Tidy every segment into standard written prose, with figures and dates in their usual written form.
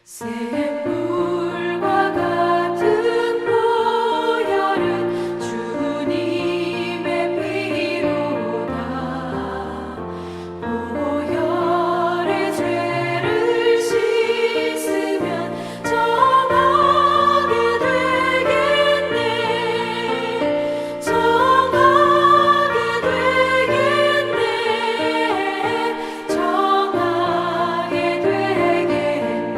샘물과 같은 보혈은 주님의 피로다. 보혈의 죄를 씻으면 정하게 되겠네. 정하게 되겠네. 정하게 되겠네.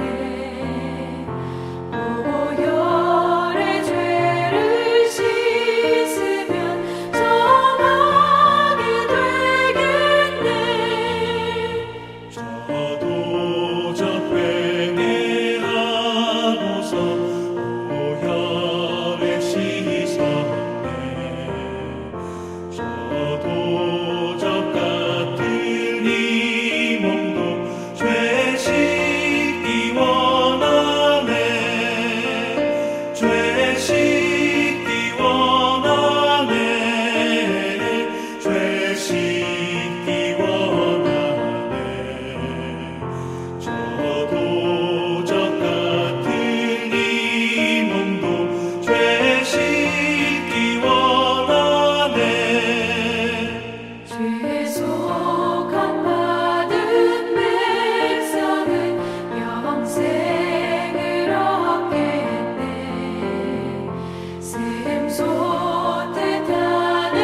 보혈의 죄를 씻으면 정하게 되겠네. 저도 적회개하고서 보혈에 씻었네. 저도 적같은 이 몸도 죄 씻기 원하네. 죄 씻기 원하네. 죄 씻기 원하네. 저도 적같은 이 몸도 죄 씻기 원하네. 죄속함 받은 백성은 영생을 얻겠네. 샘솟듯 하는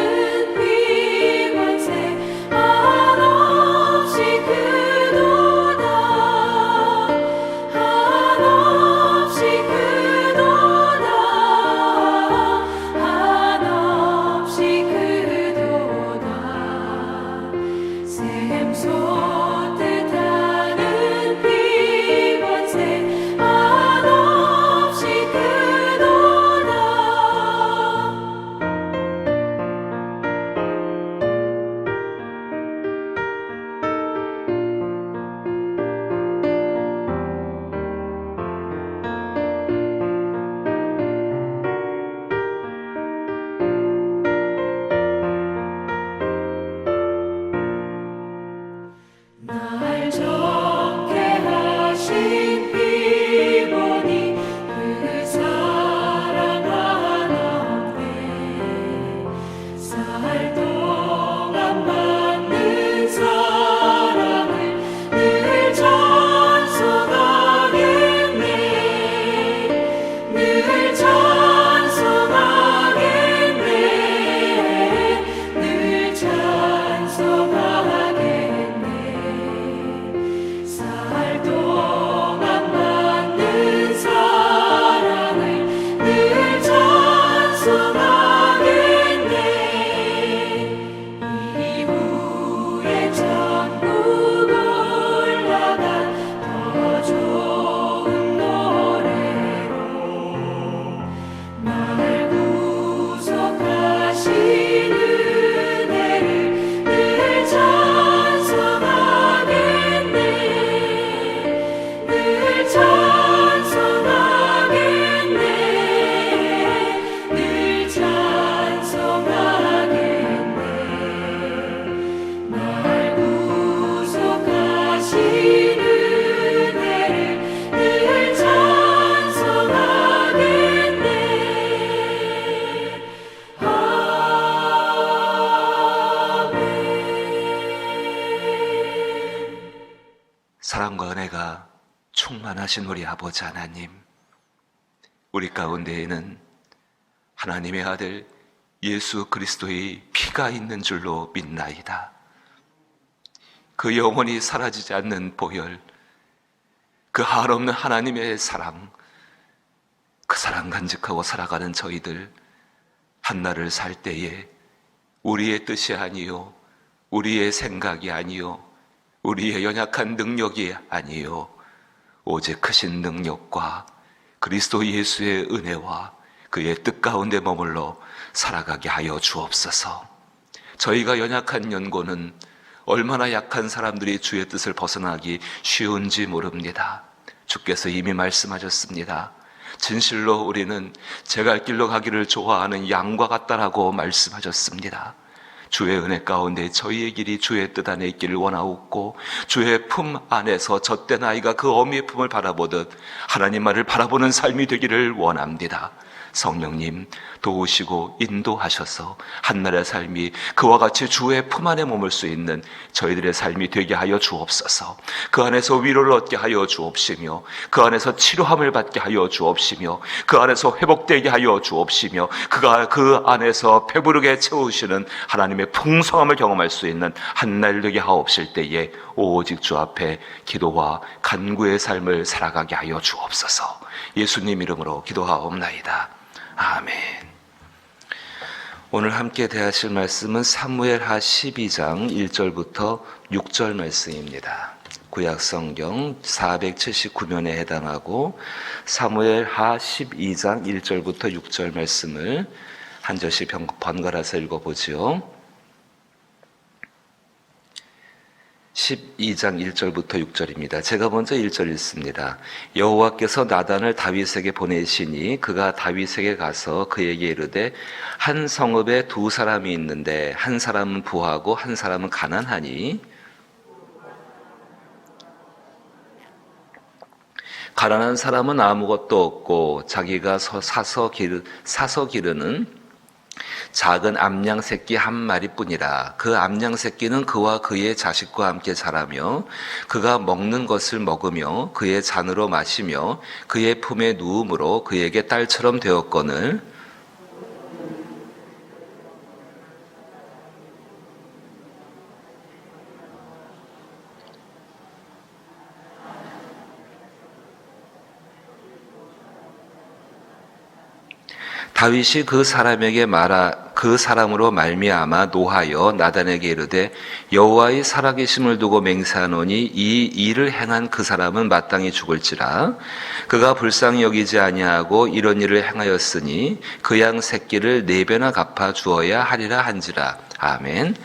피관세 한없이 크도다. 한없이 크도다. 한없이 크도다. 샘솟듯 하는 피관세 한없이 크도다. 날 좋게 하신 피 보니 그 사랑 한없네. 살 동안 받는 사랑을 늘 찬송하겠네. 늘 찬송하겠네. 늘 찬송하겠네. 살 동안 받는 사랑을 늘 찬송하겠네. 이후에 천국 올라가 더 좋은 노래로 날 구속하신 은혜를 늘 찬송하겠네. 늘 찬송하겠네. 늘 찬송하겠네. 날 구속하신 은혜를 늘 찬송하겠네. 아멘. 사랑과 은혜가 충만하신 우리 아버지 하나님, 우리 가운데에는 하나님의 아들 예수 그리스도의 피가 있는 줄로 믿나이다. 그 영원히 사라지지 않는 보혈, 그 한없는 하나님의 사랑, 그 사랑 간직하고 살아가는 저희들, 한날을 살 때에 우리의 뜻이 아니요, 우리의 생각이 아니요, 우리의 연약한 능력이 아니요, 오직 크신 능력과 그리스도 예수의 은혜와 그의 뜻 가운데 머물러 살아가게 하여 주옵소서. 저희가 연약한 연고는 얼마나 약한 사람들이 주의 뜻을 벗어나기 쉬운지 모릅니다. 주께서 이미 말씀하셨습니다. 진실로 우리는 제 갈 길로 가기를 좋아하는 양과 같다라고 말씀하셨습니다. 주의 은혜 가운데 저희의 길이 주의 뜻 안에 있기를 원하옵고 주의 품 안에서 젖된 아이가 그 어미의 품을 바라보듯 하나님 말을 바라보는 삶이 되기를 원합니다. 성령님 도우시고 인도하셔서 한나라의 삶이 그와 같이 주의 품 안에 머물 수 있는 저희들의 삶이 되게 하여 주옵소서. 그 안에서 위로를 얻게 하여 주옵시며 그 안에서 치료함을 받게 하여 주옵시며 그 안에서 회복되게 하여 주옵시며 그 안에서 배부르게 채우시는 하나님의 풍성함을 경험할 수 있는 한날 되게 하옵실 때에 오직 주 앞에 기도와 간구의 삶을 살아가게 하여 주옵소서. 예수님 이름으로 기도하옵나이다. 아멘. 오늘 함께 대하실 말씀은 사무엘하 12장 1절부터 6절 말씀입니다. 구약성경 479면에 해당하고 사무엘하 12장 1절부터 6절 말씀을 한 절씩 번갈아서 읽어보지요. 12장 1절부터 6절입니다. 제가 먼저 1절 읽습니다. 여호와께서 나단을 다윗에게 보내시니 그가 다윗에게 가서 그에게 이르되 한 성읍에 두 사람이 있는데 한 사람은 부하고 한 사람은 가난하니 가난한 사람은 아무것도 없고 자기가 사서 기르는 작은 암양 새끼 한 마리뿐이라. 그 암양 새끼는 그와 그의 자식과 함께 자라며 그가 먹는 것을 먹으며 그의 잔으로 마시며 그의 품에 누움으로 그에게 딸처럼 되었거늘 다윗이 그 사람으로 말미암아 노하여 나단에게 이르되 여호와의 살아계심을 두고 맹세하노니 이 일을 행한 그 사람은 마땅히 죽을지라. 그가 불쌍히 여기지 아니하고 이런 일을 행하였으니 그 양 새끼를 4배나 갚아 주어야 하리라 한지라. 아멘.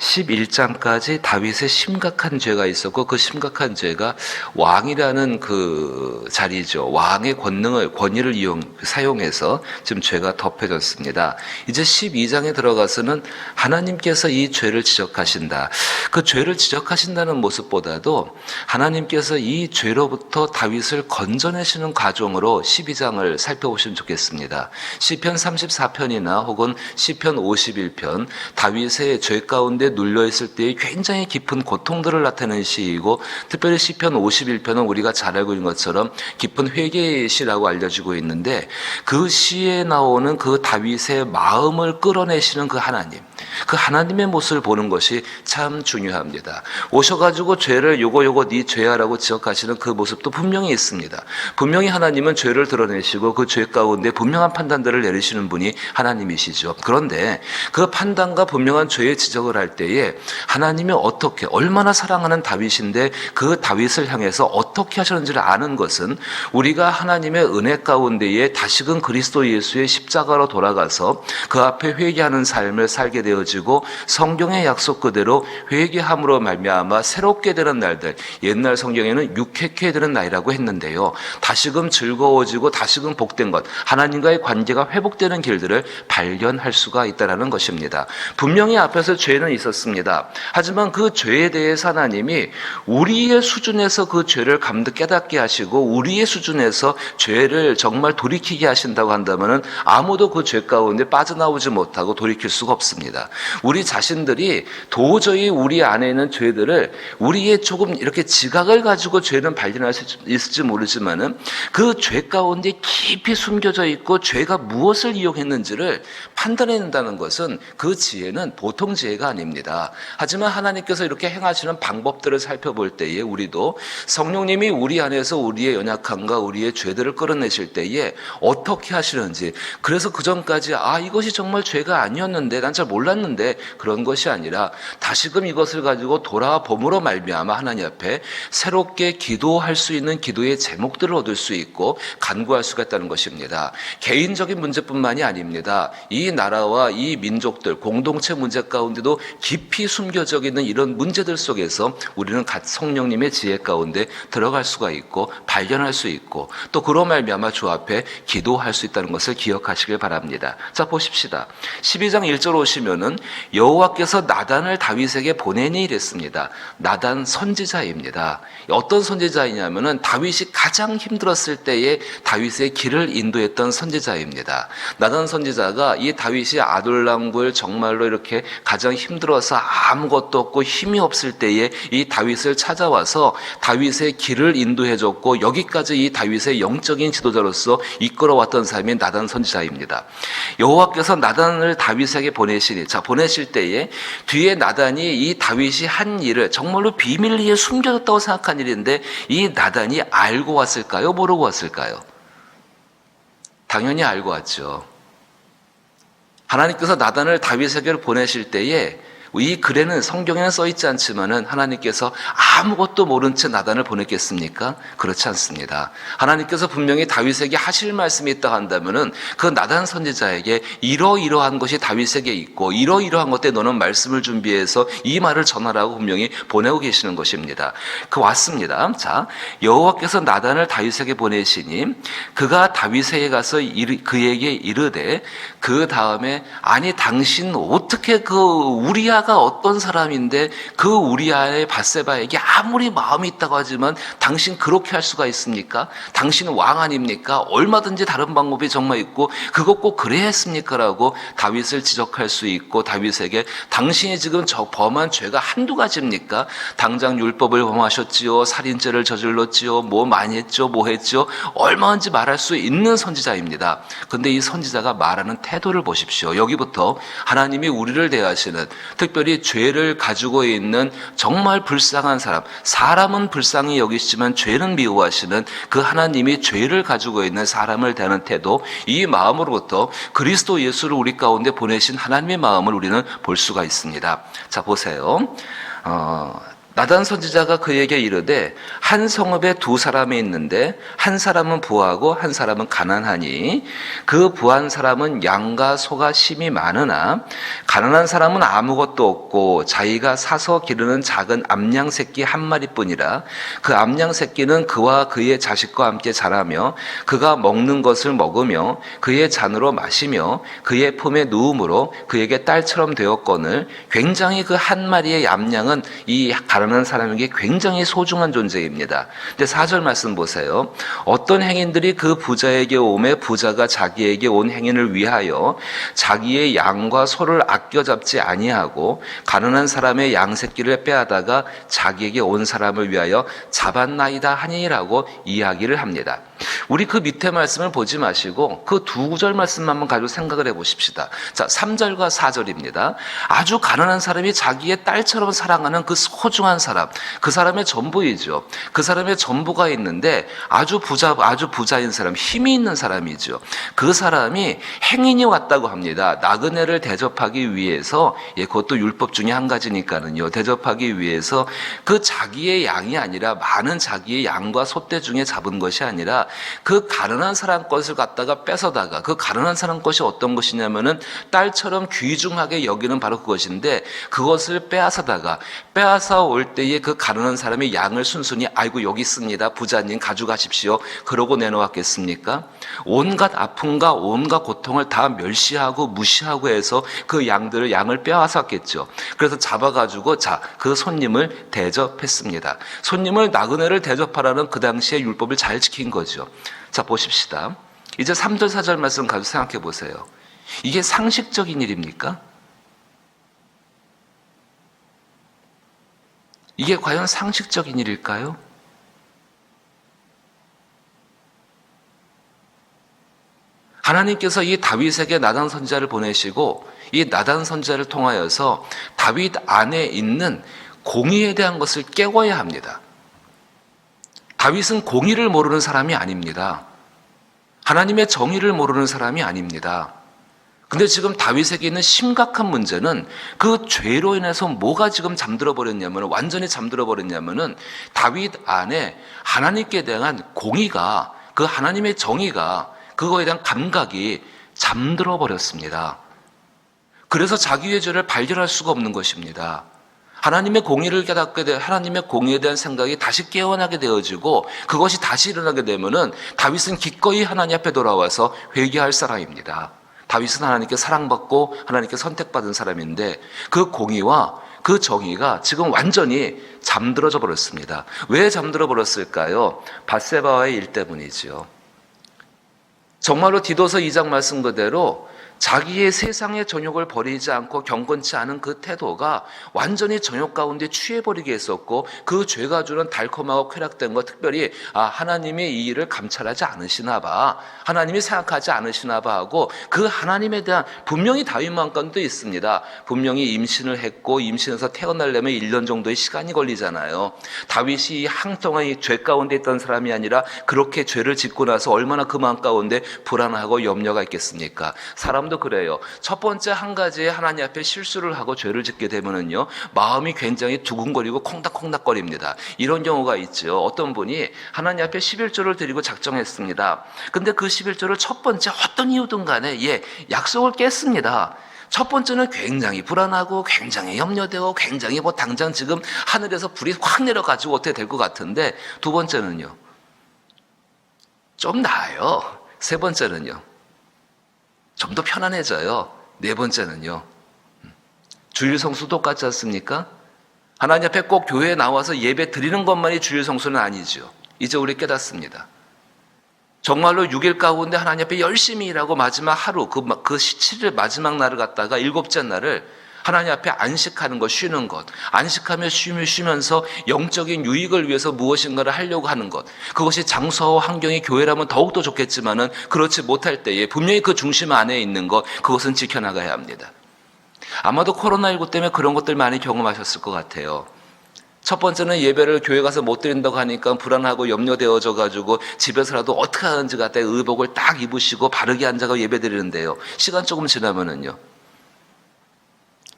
11장까지 다윗의 심각한 죄가 있었고 그 심각한 죄가 왕이라는 그 자리죠. 왕의 권위를 사용해서 지금 죄가 덮여졌습니다. 이제 12장에 들어가서는 하나님께서 이 죄를 지적하신다. 그 죄를 지적하신다는 모습보다도 하나님께서 이 죄로부터 다윗을 건져내시는 과정으로 12장을 살펴보시면 좋겠습니다. 시편 34편이나 혹은 시편 51편 다윗의 죄 가운데 눌려있을 때의 굉장히 깊은 고통들을 나타내는 시이고 특별히 시편 51편은 우리가 잘 알고 있는 것처럼 깊은 회개의 시라고 알려지고 있는데 그 시에 나오는 그 다윗의 마음을 끌어내시는 그 하나님의 모습을 보는 것이 참 중요합니다. 오셔가지고 죄를 요거 네 죄야라고 지적하시는 그 모습도 분명히 있습니다. 분명히 하나님은 죄를 드러내시고 그 죄 가운데 분명한 판단들을 내리시는 분이 하나님이시죠. 그런데 그 판단과 분명한 죄의 지적을 할 때에 하나님이 어떻게 얼마나 사랑하는 다윗인데 그 다윗을 향해서 어떻게 하셨는지를 아는 것은 우리가 하나님의 은혜 가운데에 다시금 그리스도 예수의 십자가로 돌아가서 그 앞에 회개하는 삶을 살게 되어지고 성경의 약속 그대로 회개함으로 말미암아 새롭게 되는 날들, 옛날 성경에는 유쾌케 되는 날이라고 했는데요. 다시금 즐거워지고 다시금 복된 것, 하나님과의 관계가 회복되는 길들을 발견할 수가 있다는 것입니다. 분명히 앞에서 죄는 있었습니다. 하지만 그 죄에 대해서 하나님이 우리의 수준에서 그 죄를 깨닫게 하시고 우리의 수준에서 죄를 정말 돌이키게 하신다고 한다면 아무도 그 죄 가운데 빠져나오지 못하고 돌이킬 수가 없습니다. 우리 자신들이 도저히 우리 안에 있는 죄들을 우리의 조금 이렇게 지각을 가지고 죄는 발견할 수 있을지 모르지만은 그 죄 가운데 깊이 숨겨져 있고 죄가 무엇을 이용했는지를 판단해낸다는 것은 그 지혜는 보통 지혜가 아닙니다. 하지만 하나님께서 이렇게 행하시는 방법들을 살펴볼 때에 우리도 성령님이 우리 안에서 우리의 연약함과 우리의 죄들을 끌어내실 때에 어떻게 하시는지, 그래서 그전까지 이것이 정말 죄가 아니었는데 난 잘 몰랐는데 그런 것이 아니라 다시금 이것을 가지고 돌아와 봄으로 말미암아 하나님 앞에 새롭게 기도할 수 있는 기도의 제목들을 얻을 수 있고 간구할 수가 있다는 것입니다. 개인적인 문제뿐만이 아닙니다. 이 나라와 이 민족들 공동체 문제 가운데도 깊이 숨겨져 있는 이런 문제들 속에서 우리는 성령님의 지혜 가운데 들어가 들어갈 수가 있고 발견할 수 있고 또 그로 말미암아 주 앞에 기도할 수 있다는 것을 기억하시길 바랍니다. 자, 보십시다. 12장 1절 오시면은 여호와께서 나단을 다윗에게 보내니 이랬습니다. 나단 선지자입니다. 어떤 선지자이냐면은 다윗이 가장 힘들었을 때에 다윗의 길을 인도했던 선지자입니다. 나단 선지자가 이 다윗이 아둘람굴 정말로 이렇게 가장 힘들어서 아무것도 없고 힘이 없을 때에 이 다윗을 찾아와서 다윗의 길을 인도해줬고 여기까지 이 다윗의 영적인 지도자로서 이끌어왔던 사람이 나단 선지자입니다. 여호와께서 나단을 다윗에게 보내시니, 자, 보내실 때에 뒤에 나단이 이 다윗이 한 일을 정말로 비밀리에 숨겨졌다고 생각한 일인데 이 나단이 알고 왔을까요? 모르고 왔을까요? 당연히 알고 왔죠. 하나님께서 나단을 다윗에게 보내실 때에 이 글에는 성경에는 써 있지 않지만은 하나님께서 아무것도 모른 채 나단을 보냈겠습니까? 그렇지 않습니다. 하나님께서 분명히 다윗에게 하실 말씀이 있다 한다면은 그 나단 선지자에게 이러이러한 것이 다윗에게 있고 이러이러한 것 때문에 너는 말씀을 준비해서 이 말을 전하라고 분명히 보내고 계시는 것입니다. 그 왔습니다. 자, 여호와께서 나단을 다윗에게 보내시니 그가 다윗에게 가서 그에게 이르되 그 다음에 아니 당신 어떻게 그 우리아가 어떤 사람인데 그 우리아의 밧세바에게 아무리 마음이 있다고 하지만 당신 그렇게 할 수가 있습니까? 당신은 왕 아닙니까? 얼마든지 다른 방법이 정말 있고 그거 꼭 그래야 했습니까? 라고 다윗을 지적할 수 있고 다윗에게 당신이 지금 범한 죄가 한두 가지입니까? 당장 율법을 범하셨지요, 살인죄를 저질렀지요, 뭐 많이 했죠, 뭐 했죠, 얼마든지 말할 수 있는 선지자입니다. 근데 이 선지자가 말하는 태도를 보십시오. 여기부터 하나님이 우리를 대하시는, 특별히 죄를 가지고 있는 정말 불쌍한 사람, 사람은 불쌍히 여기시지만 죄는 미워하시는 그 하나님이 죄를 가지고 있는 사람을 대하는 태도, 이 마음으로부터 그리스도 예수를 우리 가운데 보내신 하나님의 마음을 우리는 볼 수가 있습니다. 자, 보세요. 나단 선지자가 그에게 이르되 한 성읍에 두 사람이 있는데 한 사람은 부하고 한 사람은 가난하니 그 부한 사람은 양과 소가 심이 많으나 가난한 사람은 아무것도 없고 자기가 사서 기르는 작은 암양 새끼 한 마리뿐이라. 그 암양 새끼는 그와 그의 자식과 함께 자라며 그가 먹는 것을 먹으며 그의 잔으로 마시며 그의 품에 누움으로 그에게 딸처럼 되었거늘 굉장히 그 한 마리의 암양은 이 가난한 사람에게 굉장히 소중한 존재입니다. 근데 4절 말씀 보세요. 어떤 행인들이 그 부자에게 오매 부자가 자기에게 온 행인을 위하여 자기의 양과 소를 아껴 잡지 아니하고 가난한 사람의 양 새끼를 빼앗다가 자기에게 온 사람을 위하여 잡았나이다 하니라고 이야기를 합니다. 우리 그 밑에 말씀을 보지 마시고 그 두 구절 말씀만 한번 가지고 생각을 해보십시다. 자, 3절과 4절입니다. 아주 가난한 사람이 자기의 딸처럼 사랑하는 그 소중한 사람, 그 사람의 전부이죠. 그 사람의 전부가 있는데 아주 부자인 사람, 힘이 있는 사람이죠. 그 사람이 행인이 왔다고 합니다. 나그네를 대접하기 위해서, 그것도 율법 중에 한 가지니까는요. 대접하기 위해서 그 자기의 양이 아니라 많은 자기의 양과 소떼 중에 잡은 것이 아니라 그 가난한 사람 것을 갖다가 뺏어다가, 그 가난한 사람 것이 어떤 것이냐면은 딸처럼 귀중하게 여기는 바로 그것인데 그것을 빼앗아 올 때에 그 가난한 사람이 양을 순순히 아이고 여기 있습니다, 부자님 가져가십시오, 그러고 내놓았겠습니까? 온갖 아픔과 온갖 고통을 다 멸시하고 무시하고 해서 그 양을 빼앗았겠죠. 그래서 잡아가지고 그 손님을 대접했습니다. 손님을, 나그네를 대접하라는 그 당시의 율법을 잘 지킨 거죠. 자, 보십시다. 이제 3절 4절 말씀 가지고 생각해 보세요. 이게 상식적인 일입니까? 이게 과연 상식적인 일일까요? 하나님께서 이 다윗에게 나단 선지자를 보내시고 이 나단 선지자를 통하여서 다윗 안에 있는 공의에 대한 것을 깨워야 합니다. 다윗은 공의를 모르는 사람이 아닙니다. 하나님의 정의를 모르는 사람이 아닙니다. 근데 지금 다윗에게 있는 심각한 문제는 그 죄로 인해서 뭐가 지금 완전히 잠들어 버렸냐면은 다윗 안에 하나님께 대한 공의가, 그 하나님의 정의가, 그거에 대한 감각이 잠들어 버렸습니다. 그래서 자기의 죄를 발견할 수가 없는 것입니다. 하나님의 공의를 깨닫게 돼 하나님의 공의에 대한 생각이 다시 깨어나게 되어지고 그것이 다시 일어나게 되면은 다윗은 기꺼이 하나님 앞에 돌아와서 회개할 사람입니다. 다윗은 하나님께 사랑받고 하나님께 선택받은 사람인데 그 공의와 그 정의가 지금 완전히 잠들어져 버렸습니다. 왜 잠들어 버렸을까요? 밧세바와의 일 때문이지요. 정말로 디도서 2장 말씀 그대로 자기의 세상의 정욕을 버리지 않고 경건치 않은 그 태도가 완전히 정욕 가운데 취해버리게 했었고 그 죄가 주는 달콤하고 쾌락된 것, 특별히 하나님이 이 일을 감찰하지 않으시나 봐, 하나님이 생각하지 않으시나 봐 하고 그 하나님에 대한, 분명히 다윗만 건도 있습니다. 분명히 임신을 했고 임신해서 태어나려면 1년 정도의 시간이 걸리잖아요. 다윗이 항통한 이 죄 가운데 있던 사람이 아니라 그렇게 죄를 짓고 나서 얼마나 그 마음 가운데 불안하고 염려가 있겠습니까? 사람도 그래요. 첫 번째 한 가지에 하나님 앞에 실수를 하고 죄를 짓게 되면은요, 마음이 굉장히 두근거리고 콩닥콩닥거립니다. 이런 경우가 있죠. 어떤 분이 하나님 앞에 11조를 드리고 작정했습니다. 근데 그 11조를 첫 번째 어떤 이유든 간에 약속을 깼습니다. 첫 번째는 굉장히 불안하고 굉장히 염려되고 굉장히 당장 지금 하늘에서 불이 확 내려가지고 어떻게 될 것 같은데, 두 번째는요, 좀 나아요. 세 번째는요, 좀 더 편안해져요. 네 번째는요, 주일 성수 똑같지 않습니까? 하나님 앞에 꼭 교회에 나와서 예배 드리는 것만이 주일 성수는 아니죠. 이제 우리 깨닫습니다. 정말로 6일 가운데 하나님 앞에 열심히 일하고 마지막 하루, 그 7일 마지막 날을 갖다가 7째 날을 하나님 앞에 안식하는 것, 쉬는 것, 안식하며 쉬면서 영적인 유익을 위해서 무엇인가를 하려고 하는 것, 그것이 장소와 환경이 교회라면 더욱더 좋겠지만은 그렇지 못할 때에 분명히 그 중심 안에 있는 것, 그것은 지켜나가야 합니다. 아마도 코로나19 때문에 그런 것들 많이 경험하셨을 것 같아요. 첫 번째는 예배를 교회 가서 못 드린다고 하니까 불안하고 염려되어져 가지고 집에서라도 어떻게 하는지 갖다 의복을 딱 입으시고 바르게 앉아서 예배 드리는데요, 시간 조금 지나면은요,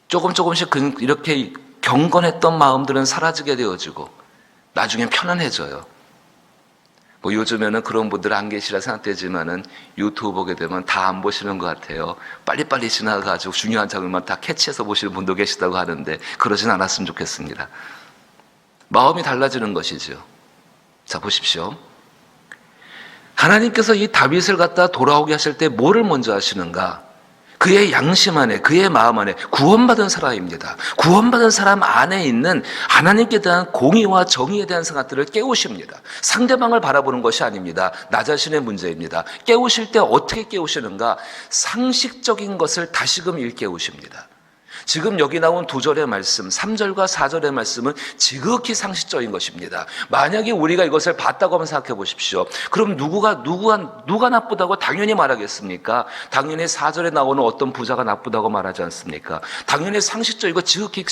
조금씩 이렇게 경건했던 마음들은 사라지게 되어지고 나중엔 편안해져요. 요즘에는 그런 분들 안 계시라 생각되지만은 유튜브 보게 되면 다 안 보시는 것 같아요. 빨리빨리 지나가지고 중요한 장면만 다 캐치해서 보시는 분도 계시다고 하는데 그러진 않았으면 좋겠습니다. 마음이 달라지는 것이죠. 자, 보십시오. 하나님께서 이 다윗을 갖다 돌아오게 하실 때 뭐를 먼저 하시는가? 그의 양심 안에, 그의 마음 안에 구원받은 사람입니다. 구원받은 사람 안에 있는 하나님께 대한 공의와 정의에 대한 생각들을 깨우십니다. 상대방을 바라보는 것이 아닙니다. 나 자신의 문제입니다. 깨우실 때 어떻게 깨우시는가? 상식적인 것을 다시금 일깨우십니다. 지금 여기 나온 2절의 말씀, 3절과 4절의 말씀은 지극히 상식적인 것입니다. 만약에 우리가 이것을 봤다고 한번 생각해 보십시오. 그럼 누가 나쁘다고 당연히 말하겠습니까? 당연히 4절에 나오는 어떤 부자가 나쁘다고 말하지 않습니까? 당연히 상식적이고 지극히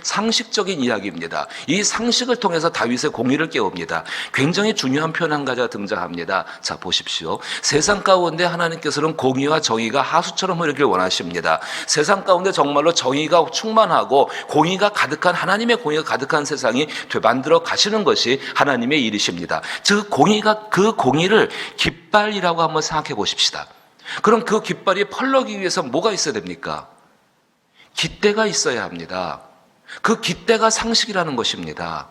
상식적인 이야기입니다. 이 상식을 통해서 다윗의 공의를 깨웁니다. 굉장히 중요한 표현 한 가지가 등장합니다. 자, 보십시오. 세상 가운데 하나님께서는 공의와 정의가 하수처럼 흐르길 원하십니다. 세상 가운데 정말로 정의가 충만하고 공의가 가득한, 하나님의 공의가 가득한 세상이 만들어 가시는 것이 하나님의 일이십니다. 그 공의를 깃발이라고 한번 생각해 보십시다. 그럼 그 깃발이 펄럭이기 위해서 뭐가 있어야 됩니까? 깃대가 있어야 합니다. 그 깃대가 상식이라는 것입니다.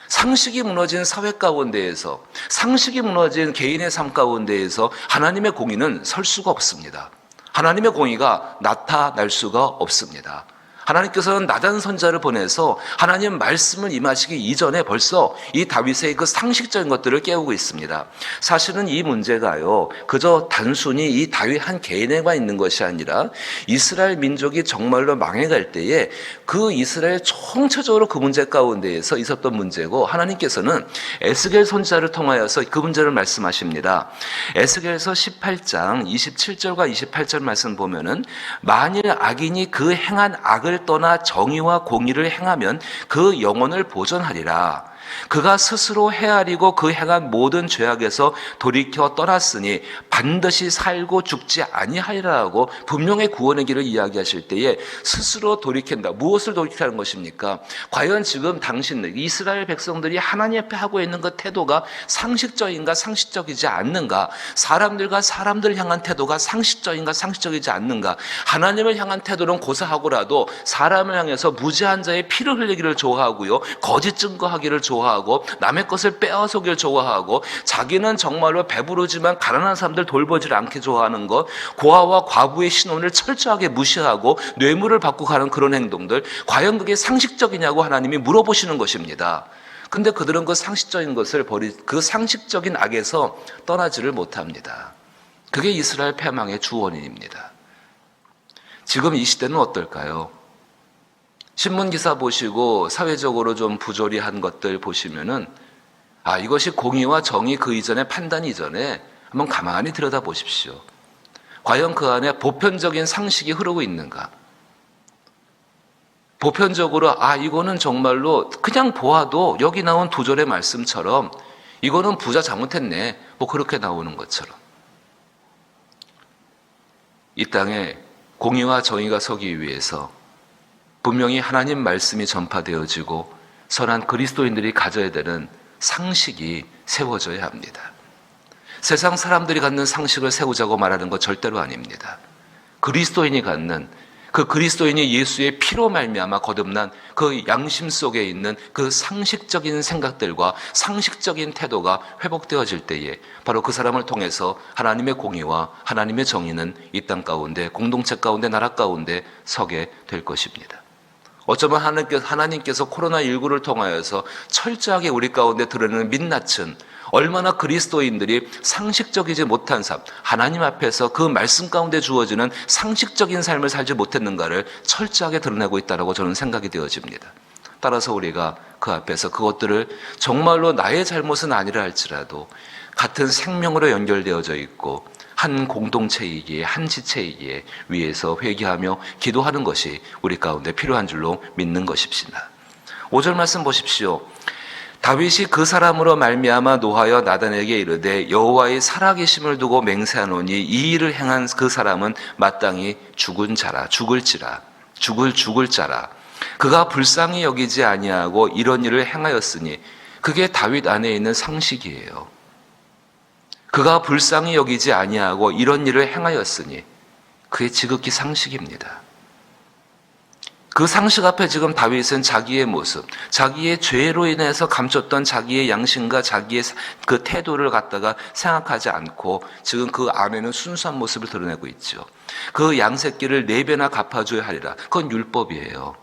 상식이 무너진 사회 가운데에서, 상식이 무너진 개인의 삶 가운데에서 하나님의 공의는 설 수가 없습니다. 하나님의 공의가 나타날 수가 없습니다. 하나님께서는 나단 선자를 보내서 하나님 말씀을 임하시기 이전에 벌써 이 다윗의 그 상식적인 것들을 깨우고 있습니다. 사실은 이 문제가요, 그저 단순히 이 다윗 한 개인에만 있는 것이 아니라 이스라엘 민족이 정말로 망해갈 때에 그 이스라엘 총체적으로 그 문제 가운데에서 있었던 문제고, 하나님께서는 에스겔 선지자를 통하여서 그 문제를 말씀하십니다. 에스겔서 18장 27절과 28절 말씀 보면은, 만일 악인이 그 행한 악을 떠나 정의와 공의를 행하면 그 영혼을 보존하리라. 그가 스스로 헤아리고 그 행한 모든 죄악에서 돌이켜 떠났으니 반드시 살고 죽지 아니하리라고 분명히 구원의 길을 이야기하실 때에 스스로 돌이킨다. 무엇을 돌이키는 것입니까? 과연 지금 당신 이스라엘 백성들이 하나님 앞에 하고 있는 그 태도가 상식적인가 상식적이지 않는가? 사람들과 사람들 향한 태도가 상식적인가 상식적이지 않는가? 하나님을 향한 태도는 고사하고라도 사람을 향해서 무지한 자의 피를 흘리기를 좋아하고요, 거짓 증거하기를 좋아하고 남의 것을 빼앗아오기를 좋아하고 자기는 정말로 배부르지만 가난한 사람들 돌보지 않게 좋아하는 것, 고아와 과부의 신혼을 철저하게 무시하고 뇌물을 받고 가는 그런 행동들, 과연 그게 상식적이냐고 하나님이 물어보시는 것입니다. 근데 그들은 그 상식적인 것을 그 상식적인 악에서 떠나지를 못합니다. 그게 이스라엘 패망의 주 원인입니다. 지금 이 시대는 어떨까요? 신문기사 보시고 사회적으로 좀 부조리한 것들 보시면은 이것이 공의와 정의 그 이전의 판단 이전에 한번 가만히 들여다보십시오. 과연 그 안에 보편적인 상식이 흐르고 있는가? 보편적으로 이거는 정말로 그냥 보아도 여기 나온 두 절의 말씀처럼 이거는 부자 잘못했네, 뭐 그렇게 나오는 것처럼. 이 땅에 공의와 정의가 서기 위해서 분명히 하나님 말씀이 전파되어지고 선한 그리스도인들이 가져야 되는 상식이 세워져야 합니다. 세상 사람들이 갖는 상식을 세우자고 말하는 것 절대로 아닙니다. 그리스도인이 갖는, 그 그리스도인이 예수의 피로 말미암아 거듭난 그 양심 속에 있는 그 상식적인 생각들과 상식적인 태도가 회복되어질 때에 바로 그 사람을 통해서 하나님의 공의와 하나님의 정의는 이 땅 가운데, 공동체 가운데, 나라 가운데 서게 될 것입니다. 어쩌면 하나님께서 코로나19를 통하여서 철저하게 우리 가운데 드러내는 민낯은 얼마나 그리스도인들이 상식적이지 못한 삶, 하나님 앞에서 그 말씀 가운데 주어지는 상식적인 삶을 살지 못했는가를 철저하게 드러내고 있다고 저는 생각이 되어집니다. 따라서 우리가 그 앞에서 그것들을 정말로 나의 잘못은 아니라 할지라도 같은 생명으로 연결되어져 있고 한 공동체이기에, 한 지체이기에 위해서 회개하며 기도하는 것이 우리 가운데 필요한 줄로 믿는 것입니다. 5절 말씀 보십시오. 다윗이 그 사람으로 말미암아 노하여 나단에게 이르되 여호와의 살아계심을 두고 맹세하노니 이 일을 행한 그 사람은 마땅히 죽을 자라. 그가 불쌍히 여기지 아니하고 이런 일을 행하였으니, 그게 다윗 안에 있는 상식이에요. 그가 불쌍히 여기지 아니하고 이런 일을 행하였으니, 그게 지극히 상식입니다. 그 상식 앞에 지금 다윗은 자기의 모습, 자기의 죄로 인해서 감췄던 자기의 양심과 자기의 그 태도를 갖다가 생각하지 않고 지금 그 안에는 순수한 모습을 드러내고 있죠. 그 양새끼를 4배나 갚아줘야 하리라. 그건 율법이에요.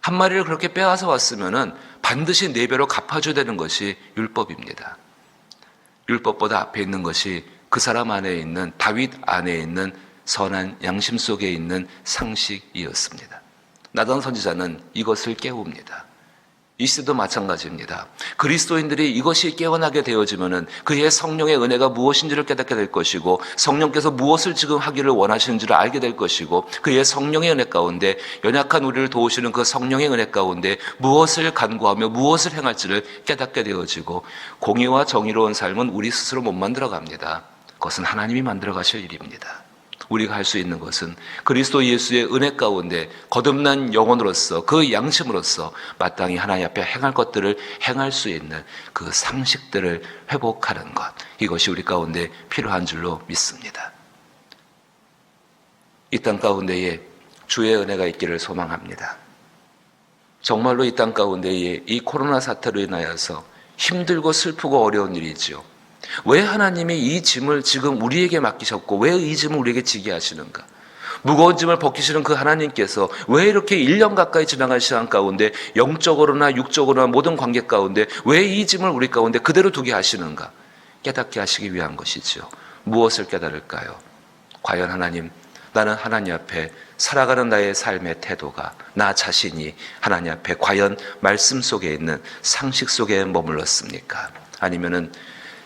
한 마리를 그렇게 빼앗아 왔으면은 반드시 4배로 갚아줘야 되는 것이 율법입니다. 율법보다 앞에 있는 것이 그 사람 안에 있는, 다윗 안에 있는 선한 양심 속에 있는 상식이었습니다. 나단 선지자는 이것을 깨웁니다. 이 시대도 마찬가지입니다. 그리스도인들이 이것이 깨어나게 되어지면은 그의 성령의 은혜가 무엇인지를 깨닫게 될 것이고, 성령께서 무엇을 지금 하기를 원하시는지를 알게 될 것이고, 그의 성령의 은혜 가운데, 연약한 우리를 도우시는 그 성령의 은혜 가운데 무엇을 간구하며 무엇을 행할지를 깨닫게 되어지고, 공의와 정의로운 삶은 우리 스스로 못 만들어 갑니다. 그것은 하나님이 만들어 가실 일입니다. 우리가 할 수 있는 것은 그리스도 예수의 은혜 가운데 거듭난 영혼으로서, 그 양심으로서 마땅히 하나님 앞에 행할 것들을 행할 수 있는 그 상식들을 회복하는 것, 이것이 우리 가운데 필요한 줄로 믿습니다. 이 땅 가운데에 주의 은혜가 있기를 소망합니다. 정말로 이 땅 가운데에 이 코로나 사태로 인하여서 힘들고 슬프고 어려운 일이지요. 왜 하나님이 이 짐을 지금 우리에게 맡기셨고 왜 이 짐을 우리에게 지게 하시는가? 무거운 짐을 벗기시는 그 하나님께서 왜 이렇게 1년 가까이 지나간 시간 가운데 영적으로나 육적으로나 모든 관계 가운데 왜 이 짐을 우리 가운데 그대로 두게 하시는가? 깨닫게 하시기 위한 것이죠. 무엇을 깨달을까요? 과연 하나님, 나는 하나님 앞에 살아가는 나의 삶의 태도가, 나 자신이 하나님 앞에 과연 말씀 속에 있는 상식 속에 머물렀습니까? 아니면은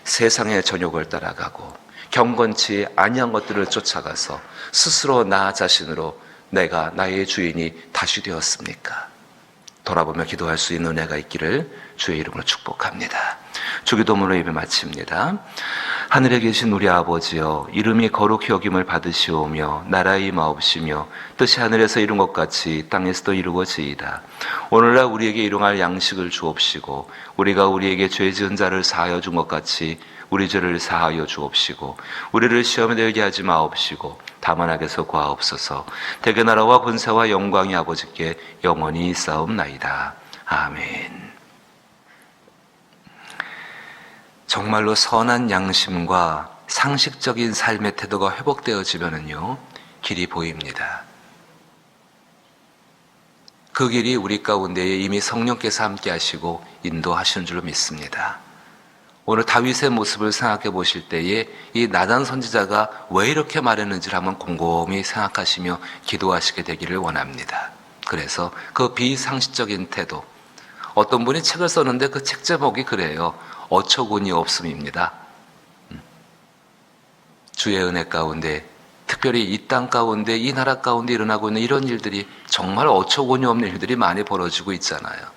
세상의 전욕을 따라가고 경건치 아니한 것들을 쫓아가서 스스로 나 자신으로 내가 나의 주인이 다시 되었습니까? 돌아보며 기도할 수 있는 은혜가 있기를 주의 이름으로 축복합니다. 주기도문으로 예배 마칩니다. 하늘에 계신 우리 아버지여, 이름이 거룩히 여김을 받으시오며 나라의 임하옵시며 뜻이 하늘에서 이룬 것 같이 땅에서도 이루어지이다. 오늘날 우리에게 일용할 양식을 주옵시고 우리가 우리에게 죄 지은 자를 사하여 준 것 같이 우리 죄를 사하여 주옵시고 우리를 시험에 들게 하지 마옵시고 다만 악에서 구하옵소서. 대개 나라와 권세와 영광이 아버지께 영원히 있사옵나이다. 아멘. 정말로 선한 양심과 상식적인 삶의 태도가 회복되어지면은요, 길이 보입니다. 그 길이 우리 가운데에 이미 성령께서 함께 하시고 인도하시는 줄로 믿습니다. 오늘 다윗의 모습을 생각해 보실 때에 이 나단 선지자가 왜 이렇게 말했는지를 한번 곰곰이 생각하시며 기도하시게 되기를 원합니다. 그래서 그 비상식적인 태도, 어떤 분이 책을 썼는데 그 책 제목이 그래요. 어처구니 없음입니다. 주의 은혜 가운데, 특별히 이 땅 가운데, 이 나라 가운데 일어나고 있는 이런 일들이 정말 어처구니 없는 일들이 많이 벌어지고 있잖아요.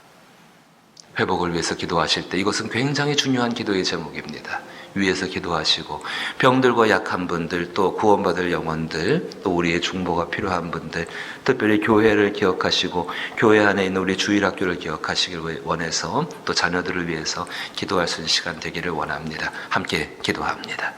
회복을 위해서 기도하실 때 이것은 굉장히 중요한 기도의 제목입니다. 위에서 기도하시고 병들과 약한 분들, 또 구원받을 영혼들, 또 우리의 중보가 필요한 분들, 특별히 교회를 기억하시고 교회 안에 있는 우리 주일학교를 기억하시길 원해서 또 자녀들을 위해서 기도할 수 있는 시간 되기를 원합니다. 함께 기도합니다.